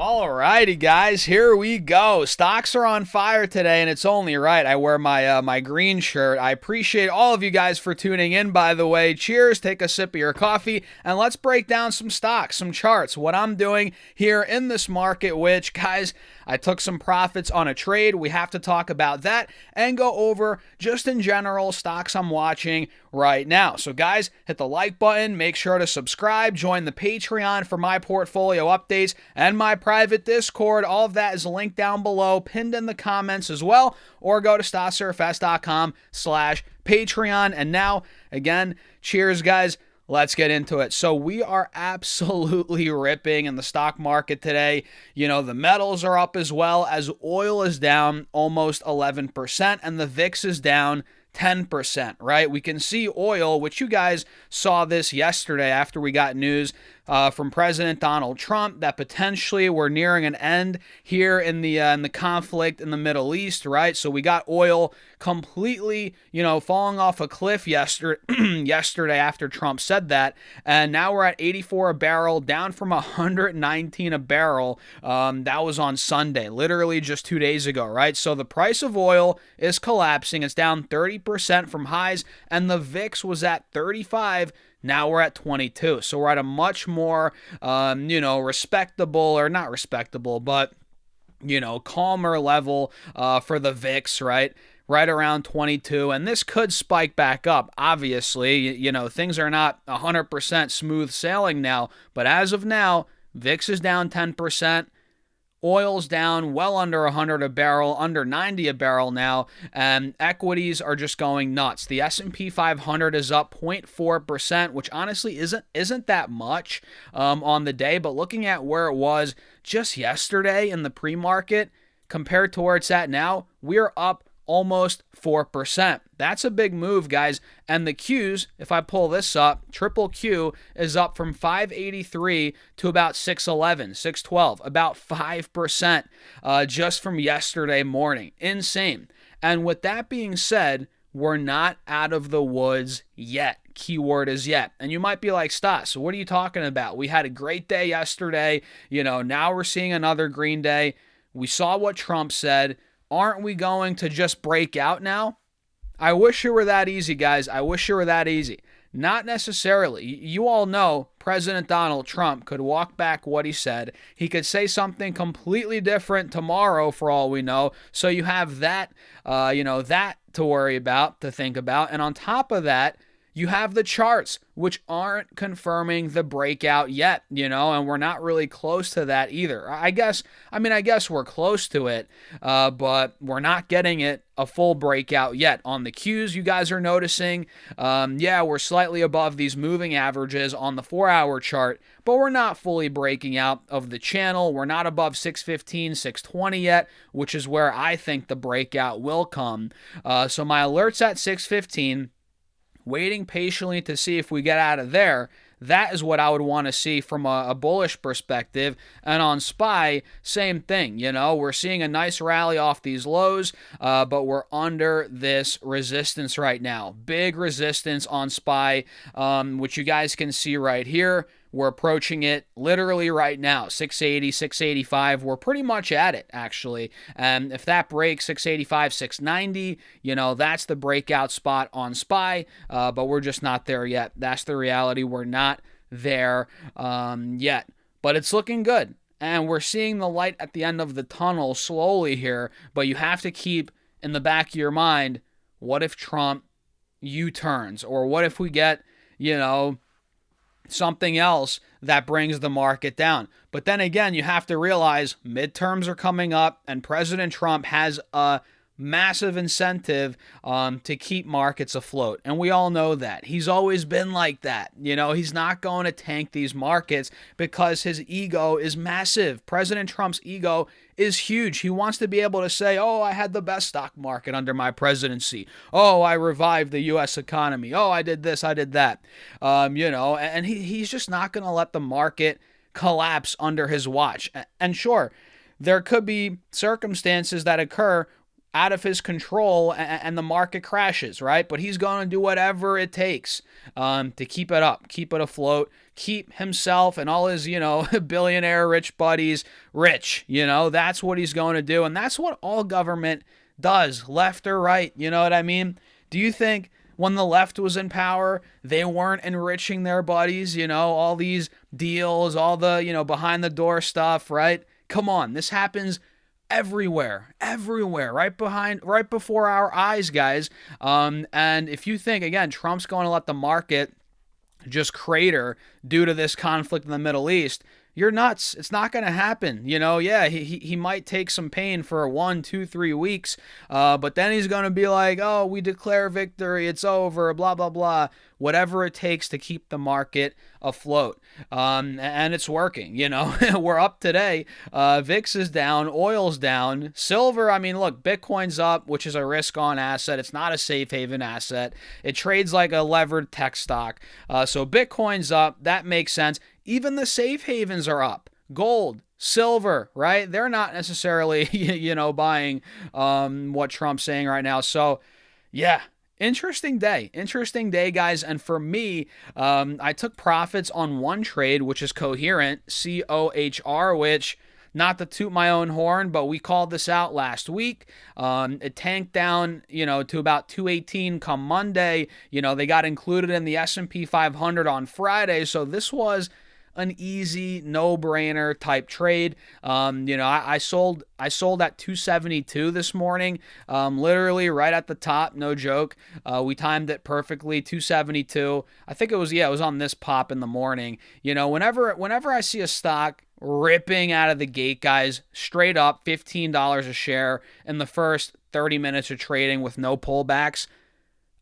Alrighty, guys, here we go. Stocks are on fire today, and it's only right I wear my green shirt. I appreciate all of you guys for tuning in, by the way. Cheers, take a sip of your coffee, and let's break down some stocks, some charts, what I'm doing here in this market, which, guys, I took some profits on a trade. We have to talk about that and go over, just in general, stocks I'm watching right now. So, guys, hit the like button, make sure to subscribe, join the Patreon for my portfolio updates, and my private Discord. All of that is linked down below, pinned in the comments as well, or go to stocksrfs.com/Patreon. And now, again, cheers, guys. Let's get into it. So we are absolutely ripping in the stock market today. You know, the metals are up as well, as oil is down almost 11% and the VIX is down 10%, right? We can see oil, which you guys saw this yesterday after we got news from President Donald Trump that potentially we're nearing an end here in the conflict in the Middle East, right? So we got oil completely, falling off a cliff yesterday after Trump said that, and now we're at 84 a barrel, down from 119 a barrel. That was on Sunday, literally just 2 days ago, right? So the price of oil is collapsing. It's down 30% from highs, and the VIX was at 35. Now we're at 22. So we're at a much more, respectable, or not respectable, but, calmer level for the VIX, right? Right around 22. And this could spike back up. Obviously, things are not 100% smooth sailing now. But as of now, VIX is down 10%. Oil's down well under 100 a barrel, under 90 a barrel now, and equities are just going nuts. The S&P 500 is up 0.4%, which honestly isn't that much on the day, but looking at where it was just yesterday in the pre-market compared to where it's at now, we're up almost 4%. That's a big move, guys. And the Qs, if I pull this up, triple Q is up from 583 to about 611, 612, about 5% just from yesterday morning. Insane. And with that being said, we're not out of the woods yet. Keyword is yet. And you might be like, Stas, what are you talking about? We had a great day yesterday. Now we're seeing another green day. We saw what Trump said. Aren't we going to just break out now? I wish it were that easy, guys. I wish it were that easy. Not necessarily. You all know President Donald Trump could walk back what he said. He could say something completely different tomorrow for all we know. So you have that, that to worry about, to think about. And on top of that, you have the charts, which aren't confirming the breakout yet, and we're not really close to that either. I guess we're close to it, but we're not getting it a full breakout yet. On the Qs, you guys are noticing, we're slightly above these moving averages on the 4-hour chart, but we're not fully breaking out of the channel. We're not above 615, 620 yet, which is where I think the breakout will come. So my alert's at 615. Waiting patiently to see if we get out of there. That is what I would want to see from a bullish perspective. And on SPY, same thing. We're seeing a nice rally off these lows, but we're under this resistance right now. Big resistance on SPY, which you guys can see right here. We're approaching it literally right now, 680, 685. We're pretty much at it, actually. And if that breaks 685, 690, that's the breakout spot on SPY, but we're just not there yet. That's the reality. We're not there yet, but it's looking good. And we're seeing the light at the end of the tunnel slowly here, but you have to keep in the back of your mind, what if Trump U-turns? Or what if we get, something else that brings the market down? But then again, you have to realize midterms are coming up, and President Trump has a massive incentive to keep markets afloat. And we all know that. He's always been like that. He's not going to tank these markets because his ego is massive. President Trump's ego is huge. He wants to be able to say, oh, I had the best stock market under my presidency. Oh, I revived the U.S. economy. Oh, I did this, I did that. And he's just not going to let the market collapse under his watch. And sure, there could be circumstances that occur out of his control and the market crashes, right? But he's going to do whatever it takes to keep it up, keep it afloat, keep himself and all his, billionaire rich buddies rich. That's what he's going to do. And that's what all government does, left or right. You know what I mean? Do you think when the left was in power, they weren't enriching their buddies? All these deals, all the, behind the door stuff, right? Come on, this happens everywhere, right before our eyes, guys. And if you think, again, Trump's going to let the market just crater due to this conflict in the Middle East, you're nuts. It's not going to happen. Yeah, he might take some pain for 1, 2, 3 weeks, but then he's going to be like, oh, we declare victory, it's over, blah, blah, blah. Whatever it takes to keep the market afloat. And it's working, We're up today. VIX is down, oil's down, silver, look, Bitcoin's up, which is a risk-on asset. It's not a safe haven asset. It trades like a levered tech stock. So Bitcoin's up. That makes sense. Even the safe havens are up. Gold, silver, right? They're not necessarily, buying what Trump's saying right now. So, yeah. Interesting day, guys. And for me, I took profits on one trade, which is Coherent, COHR, which, not to toot my own horn, but we called this out last week. It tanked down, to about 218 come Monday. They got included in the S&P 500 on Friday. So this was an easy, no-brainer type trade. I sold at 272 this morning, literally right at the top, no joke. We timed it perfectly, 272. I think it was on this pop in the morning. Whenever I see a stock ripping out of the gate, guys, straight up $15 a share in the first 30 minutes of trading with no pullbacks,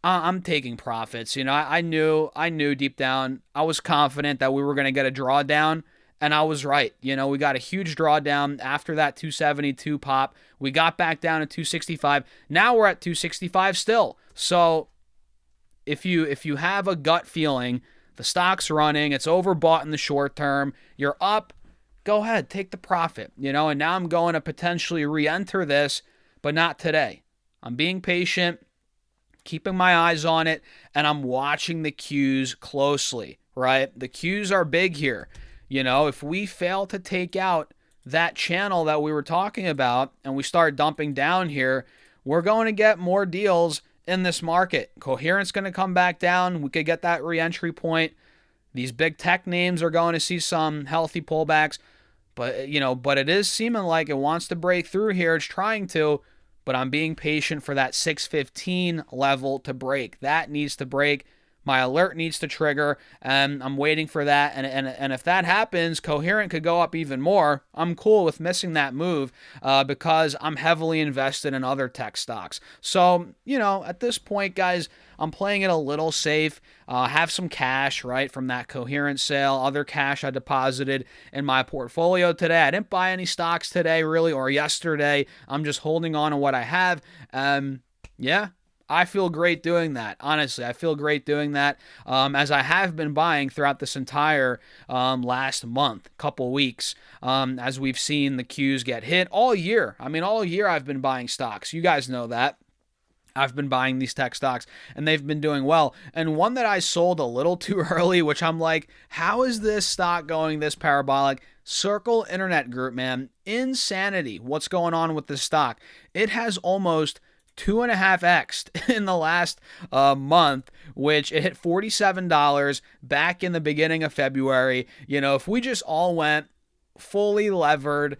I'm taking profits. I knew deep down, I was confident that we were going to get a drawdown, and I was right. We got a huge drawdown after that 272 pop. We got back down to 265. Now we're at 265 still. So if you have a gut feeling the stock's running, it's overbought in the short term, you're up, go ahead, take the profit. And now I'm going to potentially re-enter this, but not today. I'm being patient, keeping my eyes on it, and I'm watching the cues closely, right? The cues are big here. If we fail to take out that channel that we were talking about and we start dumping down here, we're going to get more deals in this market. Coherent's going to come back down. We could get that re-entry point. These big tech names are going to see some healthy pullbacks, but it is seeming like it wants to break through here. It's trying to, but I'm being patient for that 615 level to break. That needs to break. My alert needs to trigger, and I'm waiting for that. And if that happens, Coherent could go up even more. I'm cool with missing that move because I'm heavily invested in other tech stocks. So, at this point, guys, I'm playing it a little safe. Have some cash, right, from that Coherent sale. Other cash I deposited in my portfolio today. I didn't buy any stocks today, really, or yesterday. I'm just holding on to what I have. Yeah. I feel great doing that. Honestly, I feel great doing that as I have been buying throughout this entire last month, couple weeks, as we've seen the cues get hit all year. All year I've been buying stocks. You guys know that. I've been buying these tech stocks, and they've been doing well. And one that I sold a little too early, which I'm like, how is this stock going this parabolic? Circle Internet Group, man. Insanity. What's going on with this stock? It has almost 2.5x in the last month, which it hit $47 back in the beginning of February. If we just all went fully levered,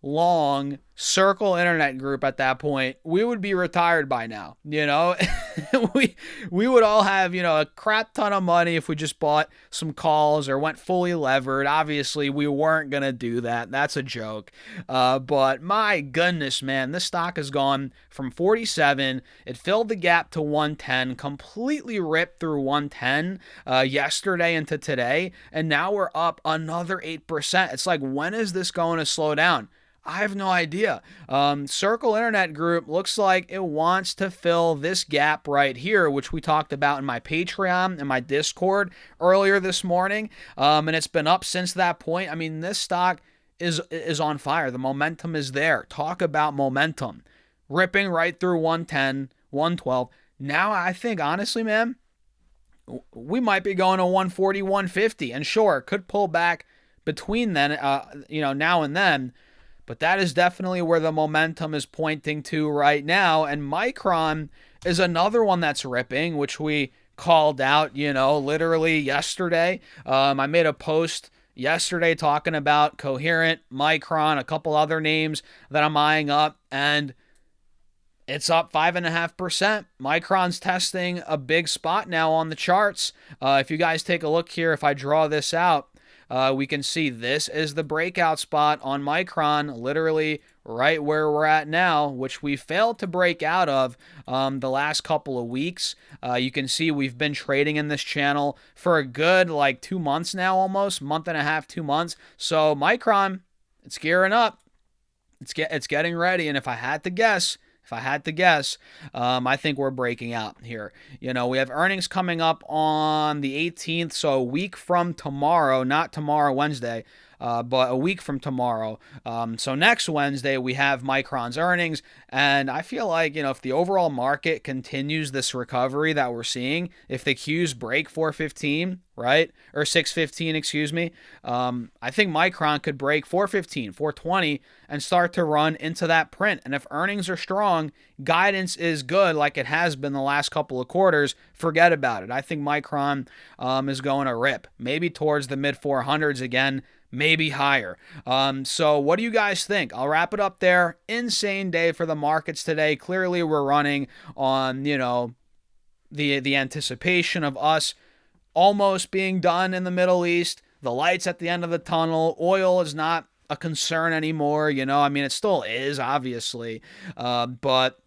long Circle Internet Group at that point, we would be retired by now. we would all have, a crap ton of money if we just bought some calls or went fully levered. Obviously, we weren't going to do that. That's a joke. But my goodness, man, this stock has gone from 47. It filled the gap to 110, completely ripped through 110 yesterday into today. And now we're up another 8%. It's like, when is this going to slow down? I have no idea. Circle Internet Group looks like it wants to fill this gap right here, which we talked about in my Patreon and my Discord earlier this morning. And it's been up since that point. This stock is on fire. The momentum is there. Talk about momentum. Ripping right through 110, 112. Now I think, honestly, man, we might be going to 140, 150. And sure, it could pull back between then, now and then. But that is definitely where the momentum is pointing to right now. And Micron is another one that's ripping, which we called out, literally yesterday. I made a post yesterday talking about Coherent, Micron, a couple other names that I'm eyeing up, and it's up 5.5%. Micron's testing a big spot now on the charts. If you guys take a look here, if I draw this out, we can see this is the breakout spot on Micron, literally right where we're at now, which we failed to break out of the last couple of weeks. You can see we've been trading in this channel for a good 2 months now, almost month and a half, 2 months. So Micron, it's gearing up. It's getting ready. And if I had to guess, I think we're breaking out here. We have earnings coming up on the 18th, so a week from tomorrow, not tomorrow, Wednesday, but a week from tomorrow. So next Wednesday, we have Micron's earnings, and I feel like, if the overall market continues this recovery that we're seeing, if the Qs break 415, right, or 615, excuse me, I think Micron could break 415, 420, and start to run into that print. And if earnings are strong, guidance is good like it has been the last couple of quarters, forget about it. I think Micron is going to rip, maybe towards the mid 400s again, maybe higher. So what do you guys think? I'll wrap it up there. Insane day for the markets today. Clearly we're running on, the anticipation of us almost being done in the Middle East. The lights at the end of the tunnel. Oil is not a concern anymore. It still is, obviously. But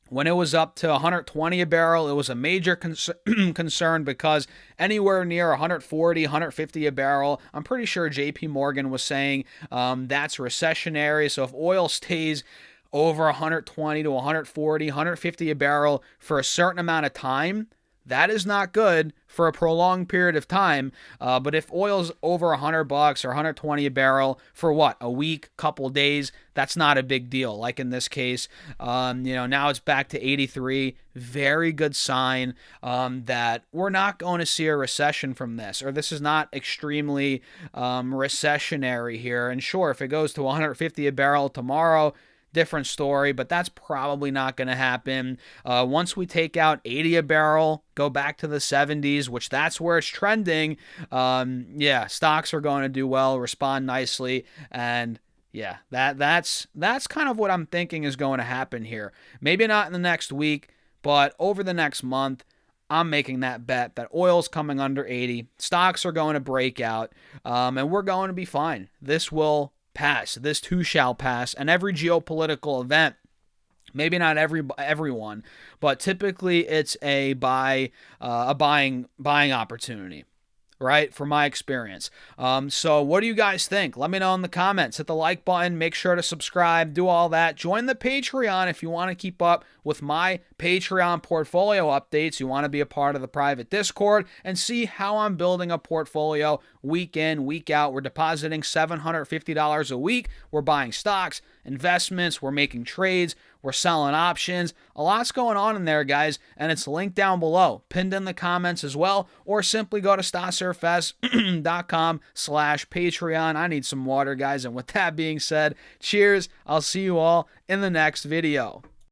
when it was up to 120 a barrel, it was a major concern because anywhere near 140, 150 a barrel, I'm pretty sure JP Morgan was saying that's recessionary. So if oil stays over 120 to 140, 150 a barrel for a certain amount of time, that is not good for a prolonged period of time. But if oil's over $100 or 120 a barrel for a week, couple days, that's not a big deal. Like in this case, now it's back to 83. Very good sign that we're not going to see a recession from this, or this is not extremely recessionary here. And sure, if it goes to 150 a barrel tomorrow, different story, but that's probably not going to happen. Once we take out 80 a barrel, go back to the 70s, which that's where it's trending. Stocks are going to do well, respond nicely, and that's kind of what I'm thinking is going to happen here. Maybe not in the next week, but over the next month, I'm making that bet that oil's coming under 80, stocks are going to break out, and we're going to be fine. This will pass. This too shall pass. And every geopolitical event, maybe not everyone, but typically it's a buying opportunity, right? From my experience. So what do you guys think? Let me know in the comments. Hit the like button. Make sure to subscribe. Do all that. Join the Patreon if you want to keep up with my Patreon portfolio updates. You want to be a part of the private Discord and see how I'm building a portfolio week in, week out. We're depositing $750 a week. We're buying stocks, investments. We're making trades. We're selling options. A lot's going on in there, guys, and it's linked down below, pinned in the comments as well, or simply go to stasurfest.com/Patreon. I need some water, guys, and with that being said, cheers. I'll see you all in the next video.